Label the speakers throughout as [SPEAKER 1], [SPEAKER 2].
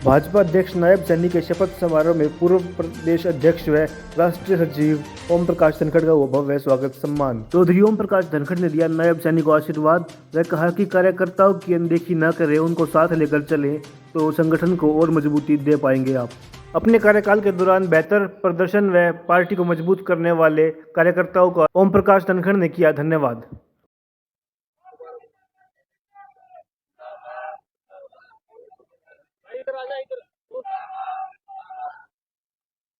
[SPEAKER 1] भाजपा अध्यक्ष नायब सैनी के शपथ समारोह में पूर्व प्रदेश अध्यक्ष व राष्ट्रीय सचिव ओम प्रकाश धनखड़ का हुआ भव्य स्वागत सम्मान। चौधरी ओम प्रकाश धनखड़ ने दिया नायब सैनी को आशीर्वाद व कहा कि कार्यकर्ताओं की अनदेखी न करें, उनको साथ लेकर चलें तो संगठन को और मजबूती दे पाएंगे आप। अपने कार्यकाल के दौरान बेहतर प्रदर्शन व पार्टी को मजबूत करने वाले कार्यकर्ताओं का ओम प्रकाश धनखड़ ने किया धन्यवाद।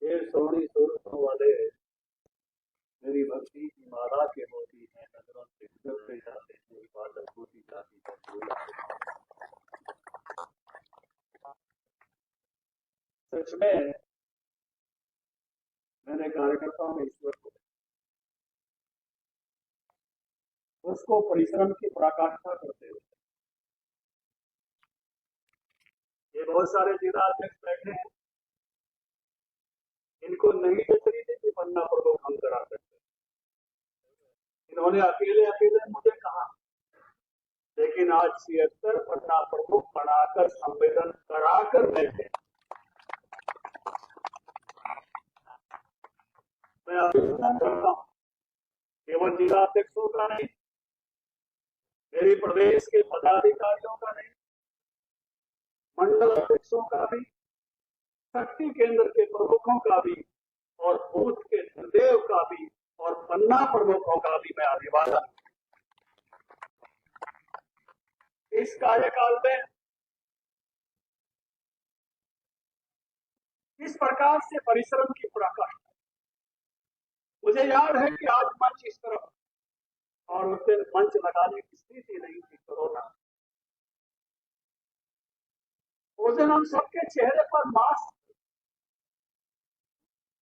[SPEAKER 2] ये सोनी सूरतों वाले मेरी भक्ति की माला के मोती हैं, नजरों से गुजरते जाते हैं, इबादत होती जाती है। सच में मैंने कार्यकर्ताओं में ईश्वर को उसको परिश्रम की पराकाष्ठा करते हुए, ये बहुत सारे जिला अध्यक्ष बैठे हैं, इनको नहीं जच रही थी कि पन्ना प्रमुख हम करा सकते, इन्होंने अकेले अकेले मुझे कहा, लेकिन आज 76 पन्ना प्रमुख बनाकर संवेदन कराकर बैठे। मैं अभिनंदन करता हूँ केवल जिला अध्यक्षों का नहीं, मेरी प्रदेश के पदाधिकारियों का नहीं, मंडल अध्यक्षों का भी, शक्ति केंद्र के प्रमुखों का भी, और बूथ के निर्देव का भी, और पन्ना प्रमुखों का भी मैं अभिवादन। इस कार्यकाल में इस प्रकार से परिश्रम की पराकाष्ठा, मुझे याद है कि आज मंच इस तरफ और उस दिन मंच लगाने की स्थिति नहीं थी, कोरोना। उस दिन हम सबके चेहरे पर मास्क,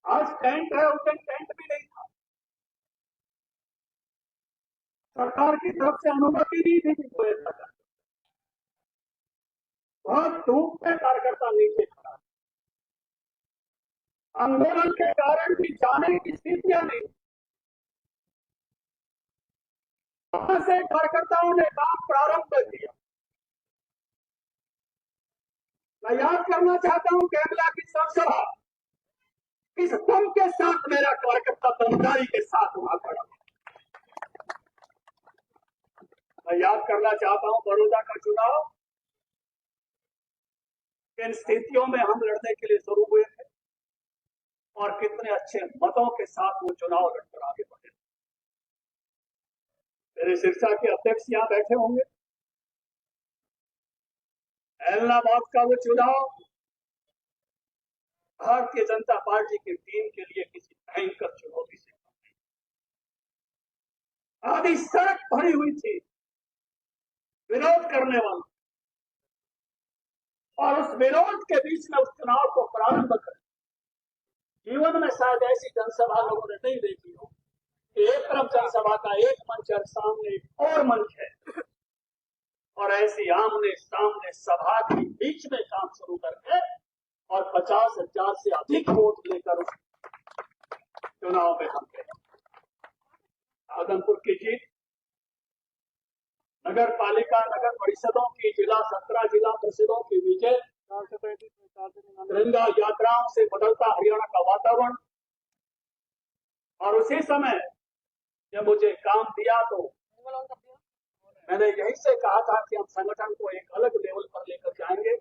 [SPEAKER 2] आज टेंट है, उस दिन टेंट भी नहीं था। सरकार की तरफ से अनुमति नहीं थी कि कोई ऐसा करे। बहुत धूप में कार्यकर्ता नीचे खड़ा, आंदोलन के कारण भी जाने की स्थितियां नहीं। वहां से कार्यकर्ताओं ने काम प्रारंभ कर दिया। मैं याद करना चाहता हूं केरला की संसभा, इस दम के साथ मेरा कार्यकर्ता दमदारी के साथ वहां खड़ा। मैं याद करना चाहता हूं बड़ौदा का चुनाव, किन स्थितियों में हम लड़ने के लिए शुरू हुए थे और कितने अच्छे मतों के साथ वो चुनाव लड़कर आगे बढ़े। मेरे सिरसा के अध्यक्ष यहां बैठे होंगे। इलाहाबाद का वो चुनाव भारतीय जनता पार्टी की टीम के लिए किसी भयंकर चुनौती से आधी सड़क भरी हुई थी विरोध करने वाला, और उस विरोध के बीच में उस चुनाव को प्रारंभ कर, जीवन में शायद ऐसी जनसभा लोगों ने नहीं देखी हो। एक तरफ जनसभा का एक मंच है, सामने और मंच है, और ऐसी आमने सामने सभा के बीच में काम शुरू करके और 50,000 से अधिक वोट लेकर उस चुनाव में हम गए। आदमपुर की जीत, नगर पालिका, नगर परिषदों की, जिला 17 जिला परिषदों की विजय, तिरंगा यात्राओं से बदलता हरियाणा का वातावरण, और उसी समय जब मुझे काम दिया तो मैंने यही से कहा था कि हम संगठन को एक अलग लेवल पर लेकर जाएंगे,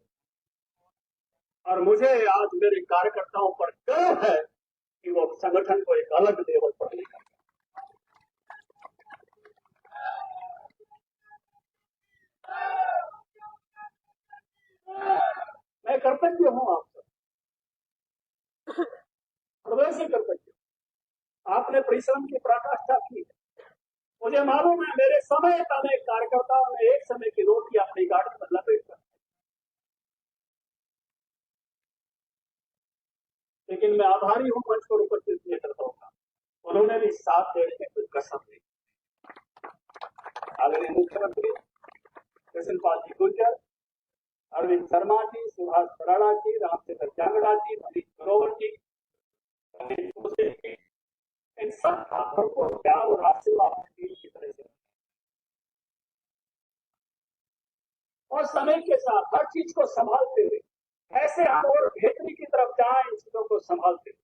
[SPEAKER 2] और मुझे आज मेरे कार्यकर्ताओं पर गर्व है कि वो संगठन को एक अलग लेवल पर लेकर जाए। मैं कर्तव्य हूं आप सब, प्रदेश से कर्तव्य। आपने परिश्रम की पराकाष्ठा की है। मुझे मालूम है मेरे समय अनेक कार्यकर्ताओं ने एक समय की रोटी अपनी गाड़ी में लपेट कर, लेकिन मैं आभारी हूं मंच पर उपस्थित नेताओं का, उन्होंने भी साथ देने में कोई कसर नहीं। आदरणीय मुख्यमंत्री कृष्णपाल जी गुर्जर, अरविंद शर्मा जी, सुभाष बराड़ा जी, रामचंद्र जांगड़ा जी, मनीष ग्रोवर जी, इन सब छात्रों को प्यार और आशीर्वाद की तरह से, और समय के साथ हर चीज को संभालते हुए ऐसे हम और बेहतरी की तरफ जाएं, इन चीजों को संभालते हुए।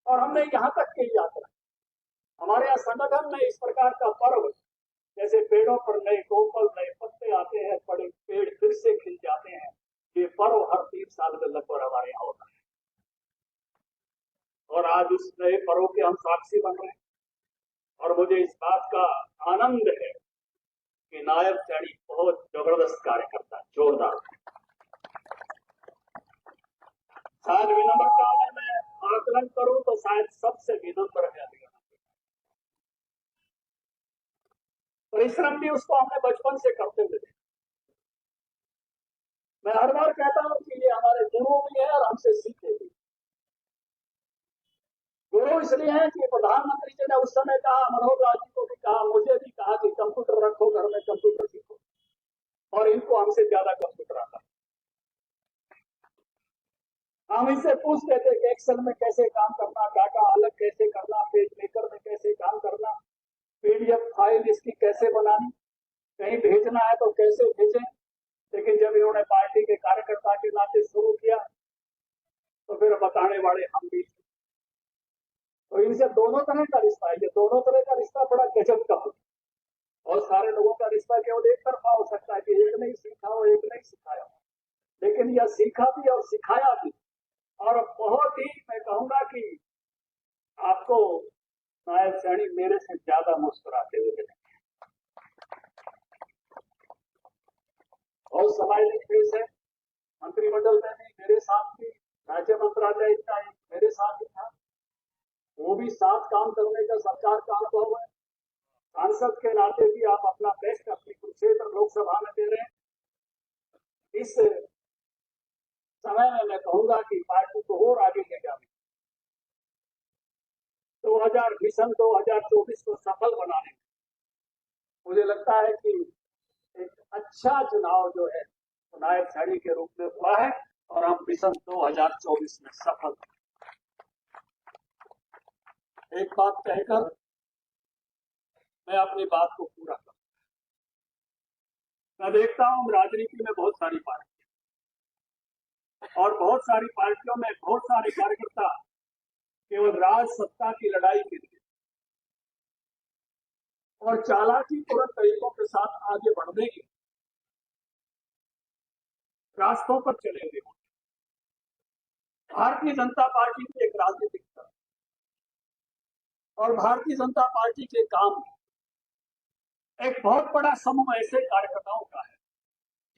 [SPEAKER 2] और हमने यहाँ तक की यात्रा, हमारे यहाँ संगठन में इस प्रकार का पर्व, जैसे पेड़ों पर नए कोपल नए पत्ते आते हैं, बड़े पेड़ फिर से खिल जाते हैं, ये पर्व हर 3 साल में लगभग हमारे यहाँ होता है। और आज उस नए पर्व के हम साक्षी बन रहे हैं। और मुझे इस बात का आनंद है कि नायब सैनी बहुत जबरदस्त कार्य करता है, जोरदार। शायद विनम्रता में मैं आकलन करूं तो शायद सबसे विनम्र है हरियाणा। परिश्रम भी उसको हमने बचपन से करते हुए देखा। मैं हर बार कहता हूं कि ये हमारे गुरु भी है और हमसे सीखे भी। गुरु इसलिए है कि प्रधानमंत्री जी ने उस समय कहा, मनोहर लाल जी को भी कहा, मुझे भी कहा कि कंप्यूटर रखो घर में, कंप्यूटर सीखो। और इनको हमसे ज्यादा कंप्यूटर आता है। हम इनसे पूछ लेते कि एक्सेल में कैसे काम करना, डाटा अलग कैसे करना, पेज मेकर में कैसे काम करना, पीडीएफ फाइल इसकी कैसे बनानी, कहीं भेजना है तो कैसे भेजें। लेकिन जब इन्होंने पार्टी के कार्यकर्ता के नाते शुरू किया तो फिर बताने वाले हम भी थे। तो इनसे दोनों तरह का रिश्ता है। ये दोनों तरह का रिश्ता बड़ा गजब का होता है। और सारे लोगों का रिश्ता केवल एक तरफा हो सकता है कि एक नहीं सीखा हो, एक नहीं सिखाया हो। लेकिन यह सीखा भी और सिखाया भी। और बहुत ही मैं कहूंगा कि आपको नायब सैनी मेरे से ज्यादा मुस्कुराते हुए मिलेंगे। बहुत समाजिक फेस है। मंत्रिमंडल में भी मेरे साथ भी, राज्य मंत्रालय का मेरे साथ भी था, वो भी साथ काम करने का सरकार का अनुभव है। सांसद के नाते भी आप अपना बेस्ट अपनी कुरुक्षेत्र लोकसभा में दे रहे हैं। इस समय में मैं कहूंगा कि पार्टी को और आगे ले जाने, 2000 मिशन 2024 को सफल बनाने में मुझे लगता है कि एक अच्छा चुनाव जो है तो नायब सैनी के रूप में हुआ है और हम मिशन 2024 में सफल। एक बात कहकर मैं अपनी बात को पूरा करूं। मैं देखता हूं राजनीति में बहुत सारी पार्टियां और बहुत सारी पार्टियों में बहुत सारे कार्यकर्ता केवल राज सत्ता की लड़ाई के लिए और चालाकी पूर्ण तरीकों के साथ आगे बढ़ने के रास्तों पर चले हुए। भारतीय जनता पार्टी की एक राजनीतिक दल और भारतीय जनता पार्टी के काम में एक बहुत बड़ा समूह ऐसे कार्यकर्ताओं का है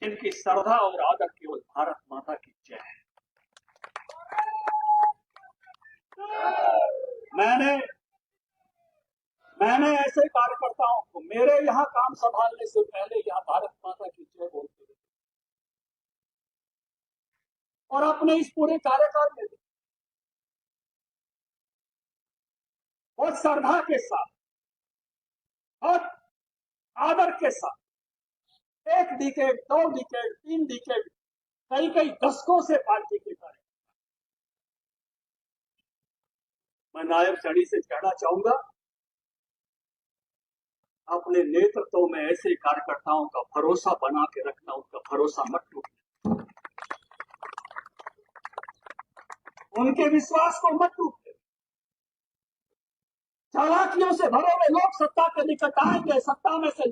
[SPEAKER 2] जिनकी श्रद्धा और आदर केवल भारत माता की जय है। मैंने ऐसे कार्यकर्ताओं को मेरे यहाँ काम संभालने से पहले यहाँ भारत माता की जय बोलते हुए और अपने इस पूरे कार्यकाल में बहुत श्रद्धा के साथ और आदर के साथ 1 डिकेड, 2 डिकेड, 3 डिकेड, कई दशकों से पार्टी के कार्य मैं नायब सैनी से कहना चाहूंगा, अपने नेतृत्व में ऐसे कार्यकर्ताओं का भरोसा बना के रखना, उनका भरोसा मत टूटना, उनके विश्वास को मत टूटने। चालाकियों से भरे हुए लोग सत्ता के निकट आएंगे, सत्ता में से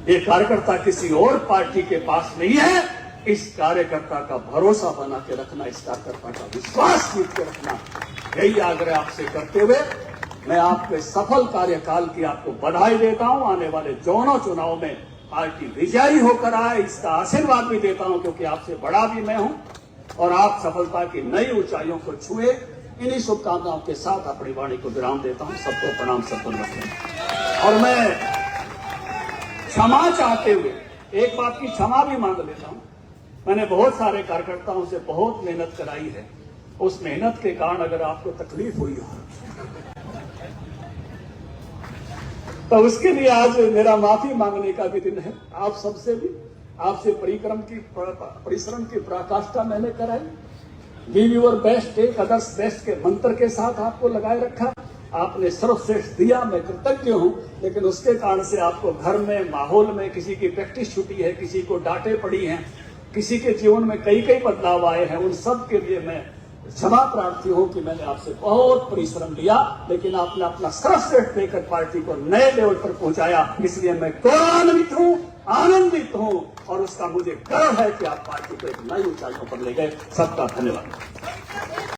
[SPEAKER 2] ये कार्यकर्ता किसी और पार्टी के पास नहीं है। इस कार्यकर्ता का भरोसा बना के रखना, इस कार्यकर्ता का विश्वास जीत के रखना, यही आग्रह आपसे करते हुए मैं आपके सफल कार्यकाल की आपको बधाई देता हूं। आने वाले दोनों चुनाव में पार्टी विजयी होकर आए, इसका आशीर्वाद भी देता हूं, क्योंकि आपसे बड़ा भी मैं हूं और आप सफलता की नई ऊंचाइयों को छुए। इन्हीं शुभकामनाओं के साथ अपनी वाणी को विराम देता हूं। सबको प्रणाम, सबको नमस्कार। और मैं क्षमा चाहते हुए एक बात की क्षमा भी मांग लेता हूं। मैंने बहुत सारे कार्यकर्ताओं से बहुत मेहनत कराई है, उस मेहनत के कारण अगर आपको तकलीफ हुई हो तो उसके लिए आज मेरा माफी मांगने का भी दिन है। आप सबसे भी, आपसे परिश्रम की पराकाष्ठा मैंने कराई। Give your best, take others best के मंत्र के साथ आपको लगाए रखा। आपने सर्वश्रेष्ठ दिया, मैं कृतज्ञ हूं। लेकिन उसके कारण से आपको घर में, माहौल में किसी की प्रैक्टिस छूटी है, किसी को डांटे पड़ी हैं, किसी के जीवन में कई कई बदलाव आए हैं, उन सब के लिए मैं क्षमा प्रार्थी हूं कि मैंने आपसे बहुत परिश्रम लिया, लेकिन आपने अपना सर्वश्रेष्ठ देकर पार्टी को नए लेवल पर पहुंचाया। इसलिए मैं गौरवान्वित हूं, आनंदित हूं और उसका मुझे गर्व है कि आप पार्टी को एक नई ऊंचाइयों पर ले गए। सबका धन्यवाद।